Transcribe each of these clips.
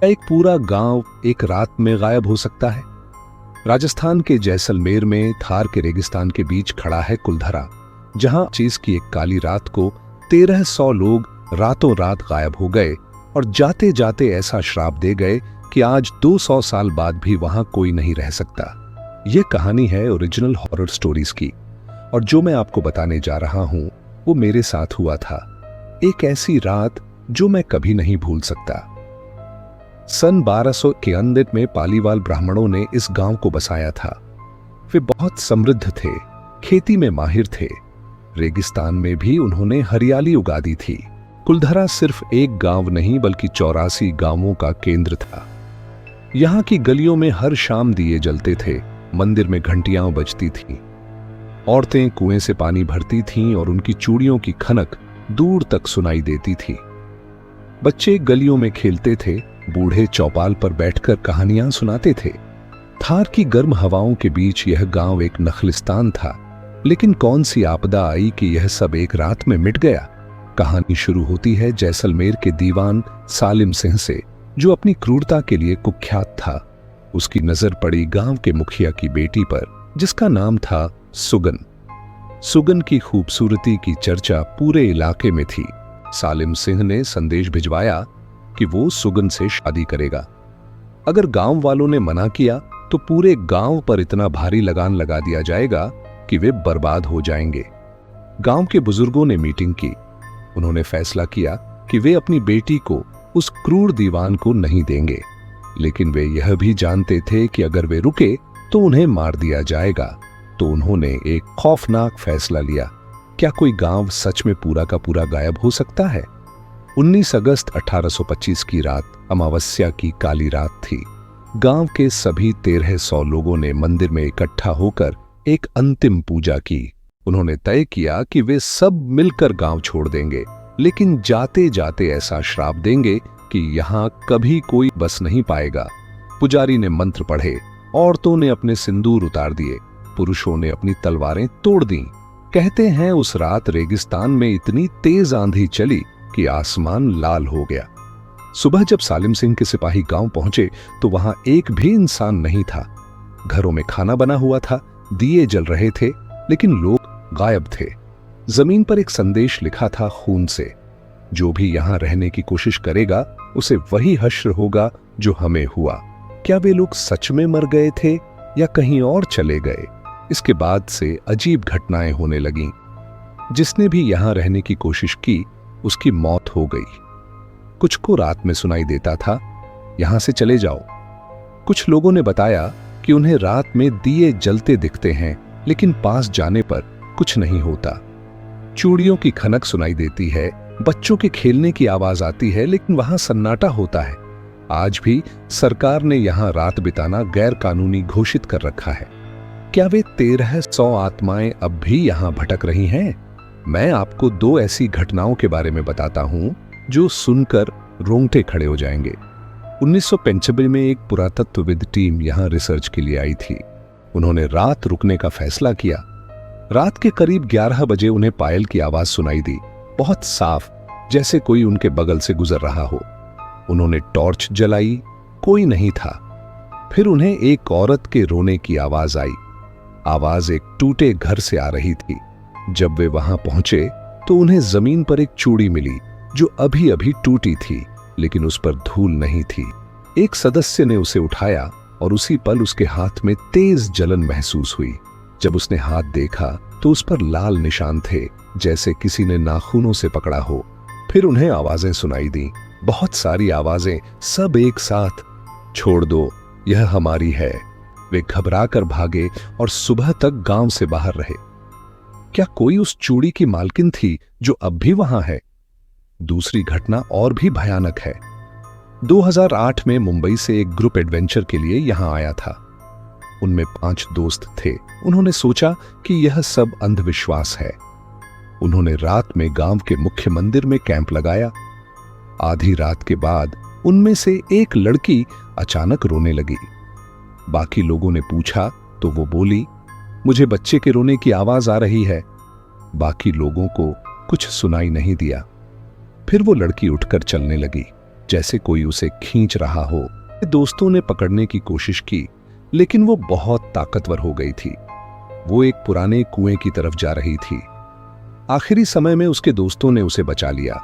एक पूरा गांव एक रात में गायब हो सकता है? राजस्थान के जैसलमेर में थार के रेगिस्तान के बीच खड़ा है कुलधरा, जहां चीज की एक काली रात को 1300 लोग रातों रात गायब हो गए और जाते जाते ऐसा श्राप दे गए कि आज 200 साल बाद भी वहां कोई नहीं रह सकता। यह कहानी है ओरिजिनल हॉरर स्टोरीज की, और जो मैं आपको बताने जा रहा हूं वो मेरे साथ हुआ था। एक ऐसी रात जो मैं कभी नहीं भूल सकता। सन 1291 में पालीवाल ब्राह्मणों ने इस गांव को बसाया था। वे बहुत समृद्ध थे, खेती में माहिर थे, रेगिस्तान में भी उन्होंने हरियाली उगा दी थी। कुलधरा सिर्फ एक गांव नहीं बल्कि 84 गांवों का केंद्र था। यहां की गलियों में हर शाम दिए जलते थे, मंदिर में घंटियां बजती थीं, औरतें कुएं से पानी भरती थीं और उनकी चूड़ियों की खनक दूर तक सुनाई देती थी। बच्चे गलियों में खेलते थे, बूढ़े चौपाल पर बैठकर कहानियां सुनाते थे। थार की गर्म हवाओं के बीच यह गांव एक नखलिस्तान था, लेकिन कौन सी आपदा आई कि यह सब एक रात में मिट गया। कहानी शुरू होती है जैसलमेर के दीवान सालिम सिंह से, जो अपनी क्रूरता के लिए कुख्यात था। उसकी नजर पड़ी गांव के मुखिया की बेटी पर, जिसका नाम था सुगन। सुगन की खूबसूरती की चर्चा पूरे इलाके में थी। सालिम सिंह ने संदेश भिजवाया कि वो सुगन से शादी करेगा। अगर गांव वालों ने मना किया तो पूरे गांव पर इतना भारी लगान लगा दिया जाएगा कि वे बर्बाद हो जाएंगे। गांव के बुजुर्गों ने मीटिंग की। उन्होंने फैसला किया कि वे अपनी बेटी को उस क्रूर दीवान को नहीं देंगे, लेकिन वे यह भी जानते थे कि अगर वे रुके तो उन्हें मार दिया जाएगा। तो उन्होंने एक खौफनाक फैसला लिया। क्या कोई गांव सच में पूरा का पूरा गायब हो सकता है? 19 अगस्त 1825 की रात अमावस्या की काली रात थी। गांव के सभी 1300 लोगों ने मंदिर में इकट्ठा होकर एक अंतिम पूजा की। उन्होंने तय किया कि वे सब मिलकर गांव छोड़ देंगे, लेकिन जाते जाते ऐसा श्राप देंगे कि यहां कभी कोई बस नहीं पाएगा। पुजारी ने मंत्र पढ़े, औरतों ने अपने सिंदूर उतार दिए, पुरुषों ने अपनी तलवारें तोड़ दी। कहते हैं उस रात रेगिस्तान में इतनी तेज आंधी चली कि आसमान लाल हो गया। सुबह जब सालिम सिंह के सिपाही गांव पहुंचे तो वहां एक भी इंसान नहीं था। घरों में खाना बना हुआ था, दिए जल रहे थे, लेकिन लोग गायब थे। जमीन पर एक संदेश लिखा था खून से, जो भी यहां रहने की कोशिश करेगा उसे वही हश्र होगा जो हमें हुआ। क्या वे लोग सच में मर गए थे या कहीं और चले गए? इसके बाद से अजीब घटनाएं होने लगीं। जिसने भी यहां रहने की कोशिश की उसकी मौत हो गई। कुछ को रात में सुनाई देता था, यहां से चले जाओ। कुछ लोगों ने बताया कि उन्हें रात में दिए जलते दिखते हैं, लेकिन पास जाने पर कुछ नहीं होता। चूड़ियों की खनक सुनाई देती है, बच्चों के खेलने की आवाज आती है, लेकिन वहां सन्नाटा होता है। आज भी सरकार ने यहां रात बिताना गैर कानूनी घोषित कर रखा है। क्या वे 1300 आत्माएं अब भी यहां भटक रही हैं? मैं आपको 2 ऐसी घटनाओं के बारे में बताता हूं जो सुनकर रोंगटे खड़े हो जाएंगे। 1995 में एक पुरातत्वविद टीम यहां रिसर्च के लिए आई थी। उन्होंने रात रुकने का फैसला किया। रात के करीब 11 बजे उन्हें पायल की आवाज सुनाई दी, बहुत साफ, जैसे कोई उनके बगल से गुजर रहा हो। उन्होंने टॉर्च जलाई, कोई नहीं था। फिर उन्हें एक औरत के रोने की आवाज आई। आवाज एक टूटे घर से आ रही थी। जब वे वहां पहुंचे तो उन्हें जमीन पर एक चूड़ी मिली जो अभी अभी टूटी थी, लेकिन उस पर धूल नहीं थी। एक सदस्य ने उसे उठाया और उसी पल उसके हाथ में तेज जलन महसूस हुई। जब उसने हाथ देखा तो उस पर लाल निशान थे, जैसे किसी ने नाखूनों से पकड़ा हो। फिर उन्हें आवाजें सुनाई दी, बहुत सारी आवाजें, सब एक साथ। छोड़ दो, यह हमारी है। वे घबरा कर भागे और सुबह तक गांव से बाहर रहे। क्या कोई उस चूड़ी की मालकिन थी जो अब भी वहां है? दूसरी घटना और भी भयानक है। 2008 में मुंबई से एक ग्रुप एडवेंचर के लिए यहां आया था। उनमें 5 दोस्त थे। उन्होंने सोचा कि यह सब अंधविश्वास है। उन्होंने रात में गांव के मुख्य मंदिर में कैंप लगाया। आधी रात के बाद उनमें से एक लड़की अचानक रोने लगी। बाकी लोगों ने पूछा तो वो बोली, मुझे बच्चे के रोने की आवाज आ रही है। बाकी लोगों को कुछ सुनाई नहीं दिया। फिर वो लड़की उठकर चलने लगी। जैसे कोई उसे खींच रहा हो। दोस्तों ने पकड़ने की कोशिश की, लेकिन वो बहुत ताकतवर हो गई थी। वो एक पुराने कुएं की तरफ जा रही थी। आखिरी समय में उसके दोस्तों ने उसे बचा लिया।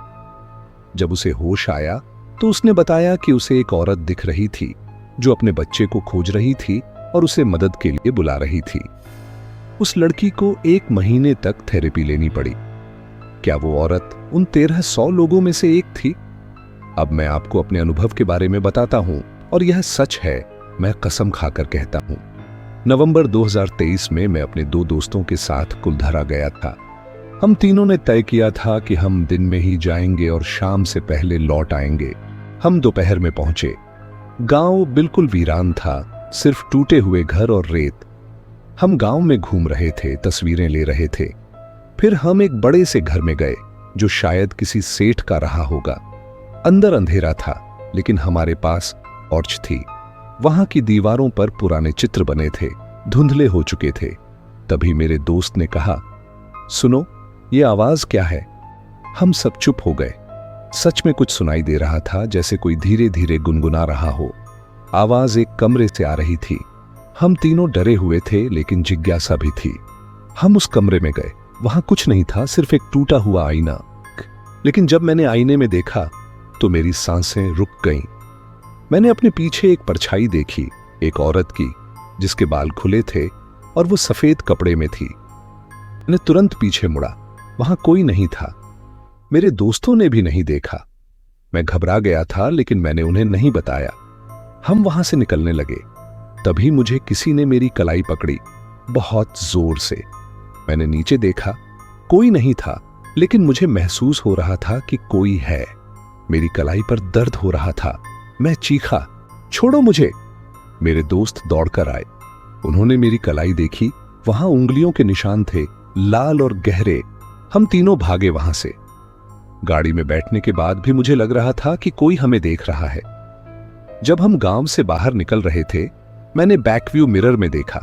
जब उसे होश आया तो उसने बताया कि उसे एक औरत दिख रही थी जो अपने बच्चे को खोज रही थी और उसे मदद के लिए बुला रही थी। उस लड़की को 1 महीने तक थेरेपी लेनी पड़ी। क्या वो औरत उन 1300 लोगों में से एक थी? अब मैं आपको अपने अनुभव के बारे में बताता हूं, और यह सच है, मैं कसम खाकर कहता हूं। नवंबर 2023 में मैं अपने 2 दोस्तों के साथ कुलधरा गया था। हम तीनों ने तय किया था कि हम दिन में ही जाएंगे और शाम से पहले लौट आएंगे। हम दोपहर में पहुंचे। गांव बिल्कुल वीरान था, सिर्फ टूटे हुए घर और रेत। हम गांव में घूम रहे थे, तस्वीरें ले रहे थे। फिर हम एक बड़े से घर में गए जो शायद किसी सेठ का रहा होगा। अंदर अंधेरा था, लेकिन हमारे पास टॉर्च थी। वहां की दीवारों पर पुराने चित्र बने थे, धुंधले हो चुके थे। तभी मेरे दोस्त ने कहा, सुनो, ये आवाज क्या है? हम सब चुप हो गए। सच में कुछ सुनाई दे रहा था, जैसे कोई धीरे धीरे गुनगुना रहा हो। आवाज एक कमरे से आ रही थी। हम तीनों डरे हुए थे, लेकिन जिज्ञासा भी थी। हम उस कमरे में गए। वहां कुछ नहीं था, सिर्फ एक टूटा हुआ आईना। लेकिन जब मैंने आईने में देखा तो मेरी सांसें रुक गईं। मैंने अपने पीछे एक परछाई देखी, एक औरत की, जिसके बाल खुले थे और वो सफेद कपड़े में थी। मैंने तुरंत पीछे मुड़ा। वहां कोई नहीं था। मेरे दोस्तों ने भी नहीं देखा। मैं घबरा गया था, लेकिन मैंने उन्हें नहीं बताया। हम वहां से निकलने लगे। तभी मुझे किसी ने मेरी कलाई पकड़ी, बहुत जोर से। मैंने नीचे देखा, कोई नहीं था, लेकिन मुझे महसूस हो रहा था कि कोई है। मेरी कलाई पर दर्द हो रहा था। मैं चीखा, छोड़ो मुझे। मेरे दोस्त दौड़कर आए। उन्होंने मेरी कलाई देखी। वहां उंगलियों के निशान थे, लाल और गहरे। हम तीनों भागे वहां से। गाड़ी में बैठने के बाद भी मुझे लग रहा था कि कोई हमें देख रहा है। जब हम गांव से बाहर निकल रहे थे, मैंने बैकव्यू मिरर में देखा।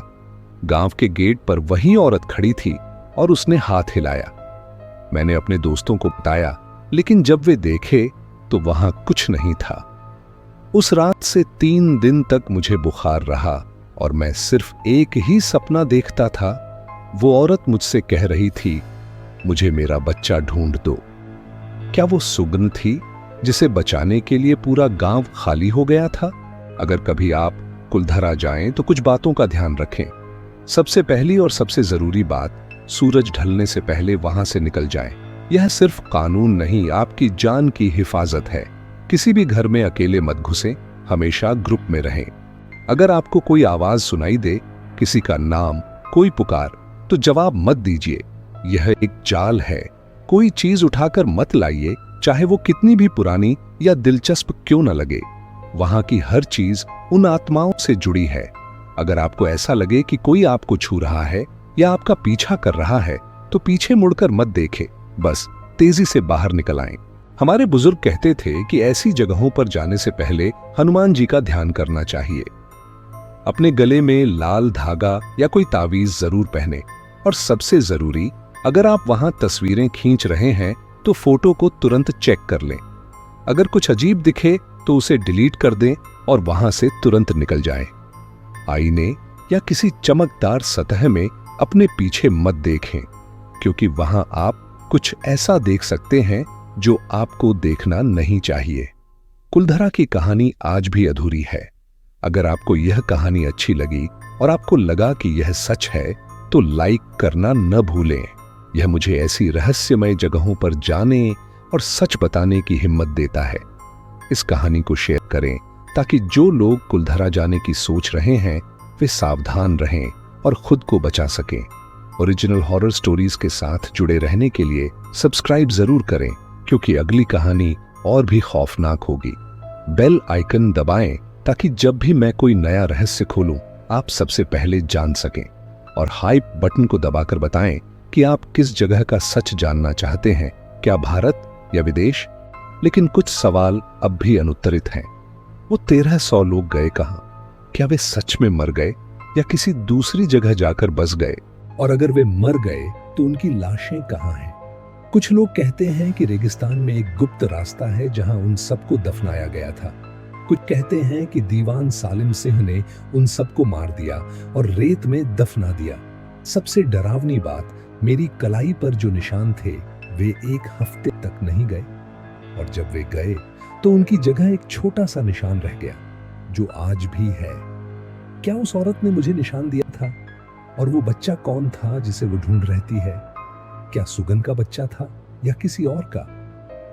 गांव के गेट पर वही औरत खड़ी थी और उसने हाथ हिलाया। मैंने अपने दोस्तों को बताया, लेकिन जब वे देखे तो वहां कुछ नहीं था। उस रात से 3 दिन तक मुझे बुखार रहा और मैं सिर्फ एक ही सपना देखता था। वो औरत मुझसे कह रही थी, मुझे मेरा बच्चा ढूंढ दो। क्या वो सुगन थी जिसे बचाने के लिए पूरा गांव खाली हो गया था? अगर कभी आप कुलधरा जाएं तो कुछ बातों का ध्यान रखें। सबसे पहली और सबसे जरूरी बात, सूरज ढलने से पहले वहां से निकल जाएं। यह सिर्फ कानून नहीं, आपकी जान की हिफाजत है। किसी भी घर में अकेले मत घुसें, हमेशा ग्रुप में रहें। अगर आपको कोई आवाज सुनाई दे, किसी का नाम, कोई पुकार, तो जवाब मत दीजिए। यह एक जाल है। कोई चीज उठाकर मत लाइए, चाहे वो कितनी भी पुरानी या दिलचस्प क्यों न लगे। वहां की हर चीज उन आत्माओं से जुड़ी है। अगर आपको ऐसा लगे कि कोई आपको छू रहा है या आपका पीछा कर रहा है, तो पीछे मुड़कर मत देखें, बस तेजी से बाहर निकल आएं। हमारे बुजुर्ग कहते थे कि ऐसी जगहों पर जाने से पहले हनुमान जी का ध्यान करना चाहिए। अपने गले में लाल धागा या कोई तावीज जरूर पहने। और सबसे जरूरी, अगर आप वहां तस्वीरें खींच रहे हैं तो फोटो को तुरंत चेक कर लें। अगर कुछ अजीब दिखे तो उसे डिलीट कर दें और वहां से तुरंत निकल जाएं। आईने या किसी चमकदार सतह में अपने पीछे मत देखें, क्योंकि वहां आप कुछ ऐसा देख सकते हैं जो आपको देखना नहीं चाहिए। कुलधरा की कहानी आज भी अधूरी है। अगर आपको यह कहानी अच्छी लगी और आपको लगा कि यह सच है, तो लाइक करना न भूलें। यह मुझे ऐसी रहस्यमय जगहों पर जाने और सच बताने की हिम्मत देता है। इस कहानी को शेयर करें ताकि जो लोग कुलधरा जाने की सोच रहे हैं वे सावधान रहें और खुद को बचा सकें। ओरिजिनल हॉरर स्टोरीज के साथ जुड़े रहने के लिए सब्सक्राइब जरूर करें, क्योंकि अगली कहानी और भी खौफनाक होगी। बेल आइकन दबाएं ताकि जब भी मैं कोई नया रहस्य खोलूं, आप सबसे पहले जान सकें। और हाइप बटन को दबाकर बताएं कि आप किस जगह का सच जानना चाहते हैं, क्या भारत या विदेश। लेकिन कुछ सवाल अब भी अनुत्तरित हैं। वो 1300 लोग गए कहां? क्या वे सच में मर गए या किसी दूसरी जगह जाकर बस गए? और अगर वे मर गए तो उनकी लाशें कहां हैं? कुछ लोग कहते हैं कि रेगिस्तान में एक गुप्त रास्ता है जहां उन सबको दफनाया गया था। कुछ कहते हैं कि दीवान सालिम सिंह ने उन सबको मार दिया और रेत में दफना दिया। सबसे डरावनी बात, मेरी कलाई पर जो निशान थे वे 1 हफ्ते तक नहीं गए, और जब वे गए तो उनकी जगह एक छोटा सा निशान रह गया जो आज भी है। क्या उस औरत ने मुझे निशान दिया था? और वो बच्चा कौन था जिसे वो ढूंढ रहती है? क्या सुगन का बच्चा था या किसी और का?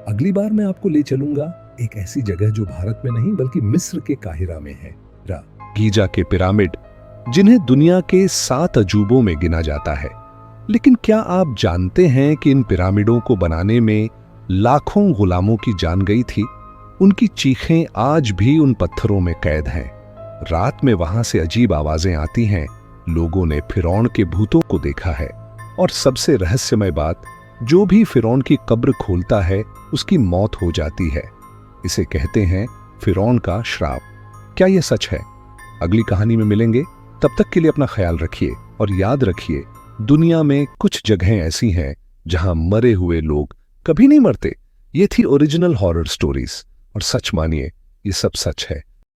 अगली बार मैं आपको ले चलूंगा एक ऐसी जगह जो भारत में नहीं बल्कि मिस्र के काहिरा में है। गीजा के पिरामिड, जिन्हें दुनिया के 7 अजूबों में गिना जाता है। लेकिन क्या आप जानते हैं कि इन पिरामिडों को बनाने में लाखों गुलामों की जान गई थी? उनकी चीखें आज भी उन पत्थरों में कैद हैं। रात में वहां से अजीब आवाजें आती हैं। लोगों ने फिरौन के भूतों को देखा है। और सबसे रहस्यमय बात, जो भी फिरौन की कब्र खोलता है उसकी मौत हो जाती है। इसे कहते हैं फिरौन का श्राप। क्या यह सच है? अगली कहानी में मिलेंगे। तब तक के लिए अपना ख्याल रखिए और याद रखिए, दुनिया में कुछ जगहें ऐसी हैं जहां मरे हुए लोग कभी नहीं मरते। ये थी ओरिजिनल हॉरर स्टोरीज, और सच मानिए ये सब सच है।